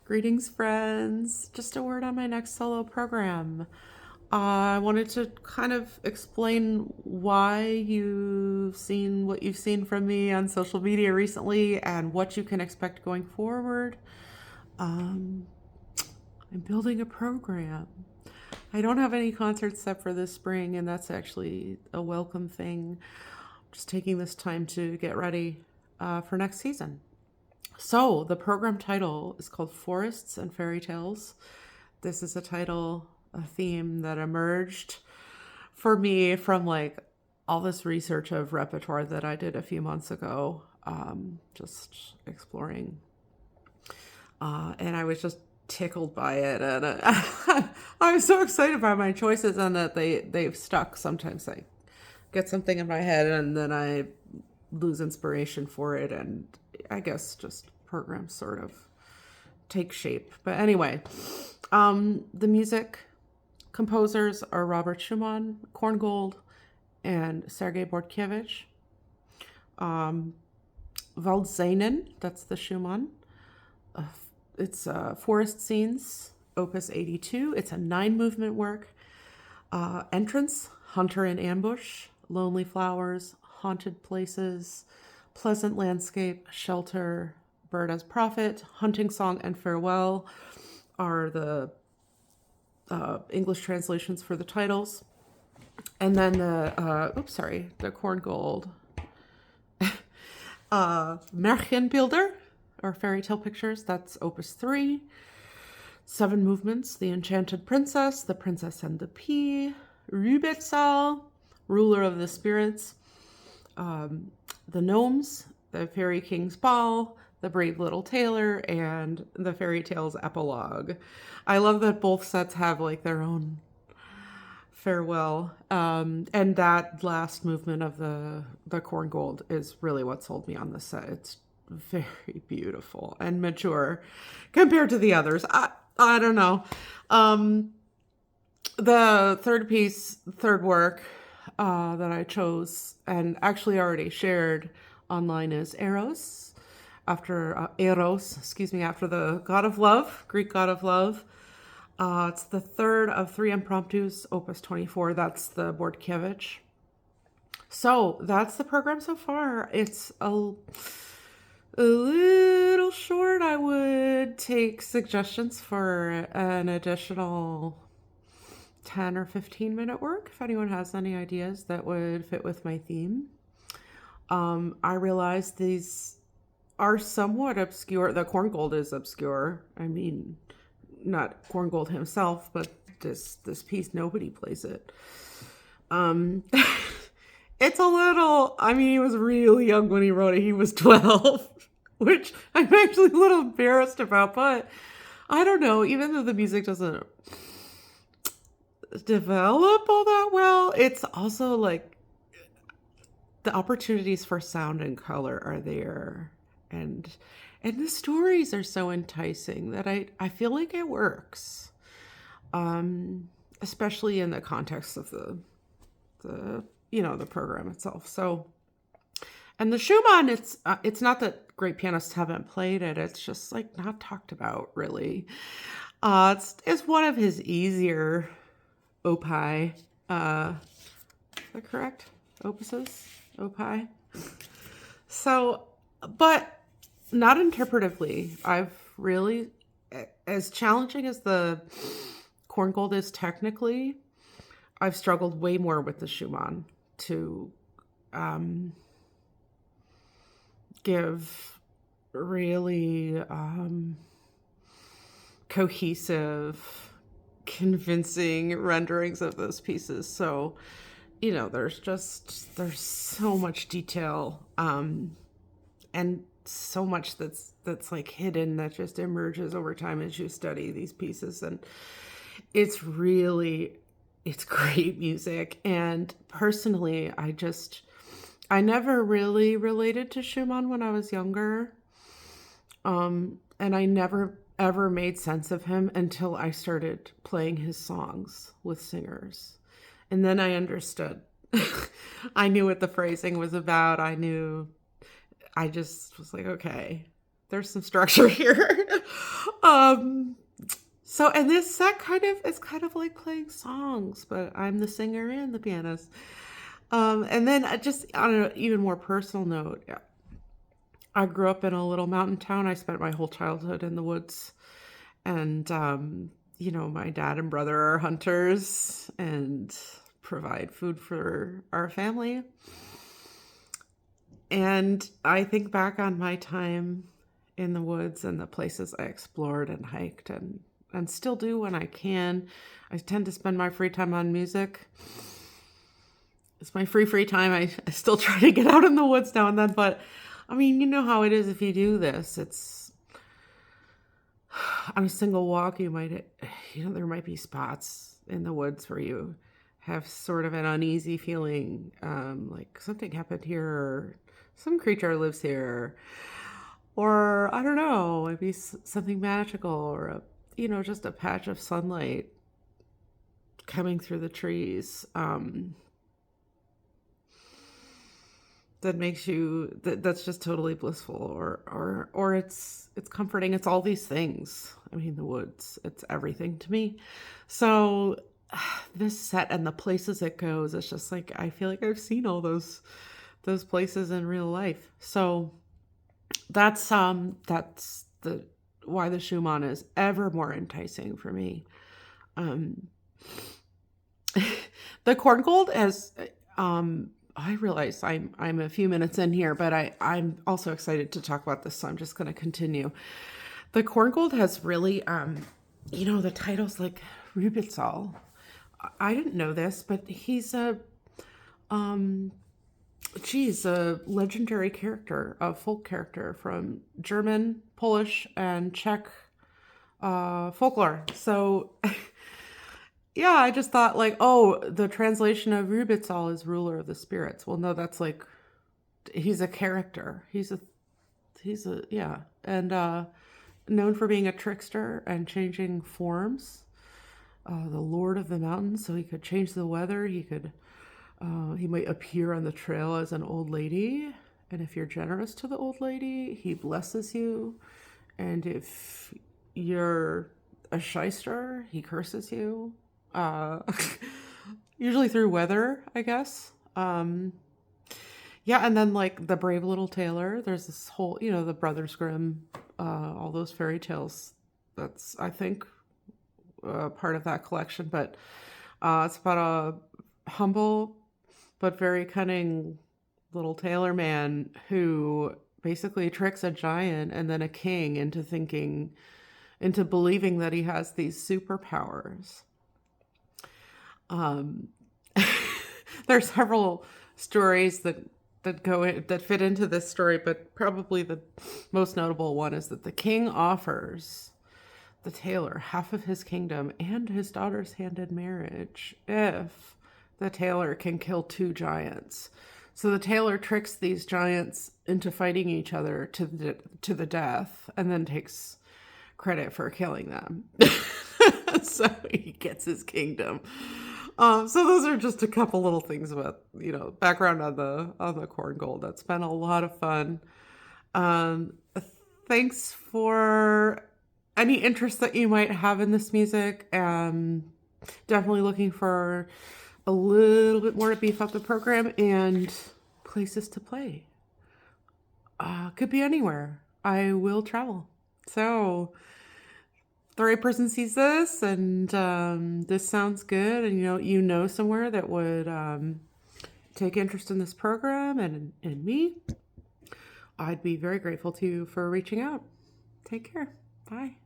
Greetings, friends. Just a word on my next solo program. I wanted to kind of explain why you've seen what you've seen from me on social media recently and what you can expect going forward. I'm building a program. I don't have any concerts set for this spring, and that's actually a welcome thing. Just taking this time to get ready for next season. So, the program title is called Forests and Fairy Tales. This is a theme that emerged for me from like all this research of repertoire that I did a few months ago, just exploring. And I was just tickled by it. And I was so excited by my choices and that they've stuck. Sometimes I get something in my head and then I lose inspiration for it. And I guess just programs sort of take shape. But anyway, the music composers are Robert Schumann, Korngold, and Sergei Bortkiewicz. Waldszenen, that's the Schumann. It's Forest Scenes, Opus 82. It's a 9-movement work. Entrance, Hunter in Ambush, Lonely Flowers, Haunted Places, Pleasant Landscape, Shelter, Bird as Prophet, Hunting Song, and Farewell are the English translations for the titles. And then the Korngold. Märchenbilder, or Fairy Tale Pictures, that's Opus 3. 7 movements, The Enchanted Princess, The Princess and the Pea, Rübezahl, Ruler of the Spirits, The Gnomes, The Fairy King's Ball, The Brave Little Tailor, and The Fairy Tales Epilogue. I love that both sets have like their own farewell. And that last movement of the Korngold is really what sold me on this set. It's very beautiful and mature compared to the others. I don't know. The third work that I chose and actually already shared online is Eros, after the god of love, Greek god of love. It's the third of 3 impromptus, Opus 24. That's the Bortkiewicz. So that's the program so far. It's a little short. I would take suggestions for an additional 10 or 15 minute work if anyone has any ideas that would fit with my theme. I realize these are somewhat obscure. The Korngold is obscure. I mean, not Korngold himself, but this piece, nobody plays it. It's a little, I mean, he was really young when he wrote it. He was 12, which I'm actually a little embarrassed about, but I don't know, even though the music doesn't develop all that well, it's also like the opportunities for sound and color are there. And the stories are so enticing that I feel like it works. Especially in the context of the program itself. So, and the Schumann, it's not that great pianists haven't played it. It's just like not talked about really. It's one of his easier opus. Is that correct? Opuses? Opus? So, but not interpretively. I've really, as challenging as the Korngold is technically, I've struggled way more with the Schumann to give really cohesive, convincing renderings of those pieces. So, there's so much detail and so much that's like hidden that just emerges over time as you study these pieces. And it's great music. And personally, I never really related to Schumann when I was younger. And I never ever made sense of him until I started playing his songs with singers. And then I understood. I knew what the phrasing was about. I just was like, okay, there's some structure here. Um, so, and this set is kind of like playing songs, but I'm the singer and the pianist. And then just on an even more personal note, yeah, I grew up in a little mountain town. I spent my whole childhood in the woods. And, my dad and brother are hunters and provide food for our family. And I think back on my time in the woods and the places I explored and hiked and still do when I can. I tend to spend my free time on music. It's my free time. I still try to get out in the woods now and then, but I mean, you know how it is if you do this. It's on a single walk, there might be spots in the woods where you have sort of an uneasy feeling, like something happened here, or some creature lives here, or I don't know, maybe something magical, or just a patch of sunlight coming through the trees. That makes that's just totally blissful, or it's comforting. It's all these things. I mean, the woods, it's everything to me. So this set and the places it goes, it's just like, I feel like I've seen all those places in real life. So that's the why the Schumann is ever more enticing for me. The Korngold has, I realize I'm a few minutes in here, but I'm also excited to talk about this, so I'm just going to continue. The Korngold has really, the title's like Rübezahl. I didn't know this, but he's a legendary character, a folk character from German, Polish, and Czech folklore. So yeah, I just thought like, oh, the translation of Rübezahl is ruler of the spirits. Well, no, that's like, he's a character. And known for being a trickster and changing forms. The Lord of the Mountains, so he could change the weather. He might appear on the trail as an old lady. And if you're generous to the old lady, he blesses you. And if you're a shyster, he curses you. Usually through weather, I guess. Yeah, and then like the brave little tailor, there's this whole, the Brothers Grimm, all those fairy tales. That's, I think, part of that collection, but it's about a humble but very cunning little tailor man who basically tricks a giant and then a king into believing that he has these superpowers. There are several stories that fit into this story, but probably the most notable one is that the king offers the tailor half of his kingdom and his daughter's hand in marriage if the tailor can kill 2 giants. So the tailor tricks these giants into fighting each other to the death, and then takes credit for killing them. So he gets his kingdom. So those are just a couple little things about, background on the Korngold. That's been a lot of fun. Thanks for any interest that you might have in this music. Definitely looking for a little bit more to beef up the program and places to play. Could be anywhere. I will travel. So the right person sees this and this sounds good, and you know somewhere that would take interest in this program and in me, I'd be very grateful to you for reaching out. Take care. Bye.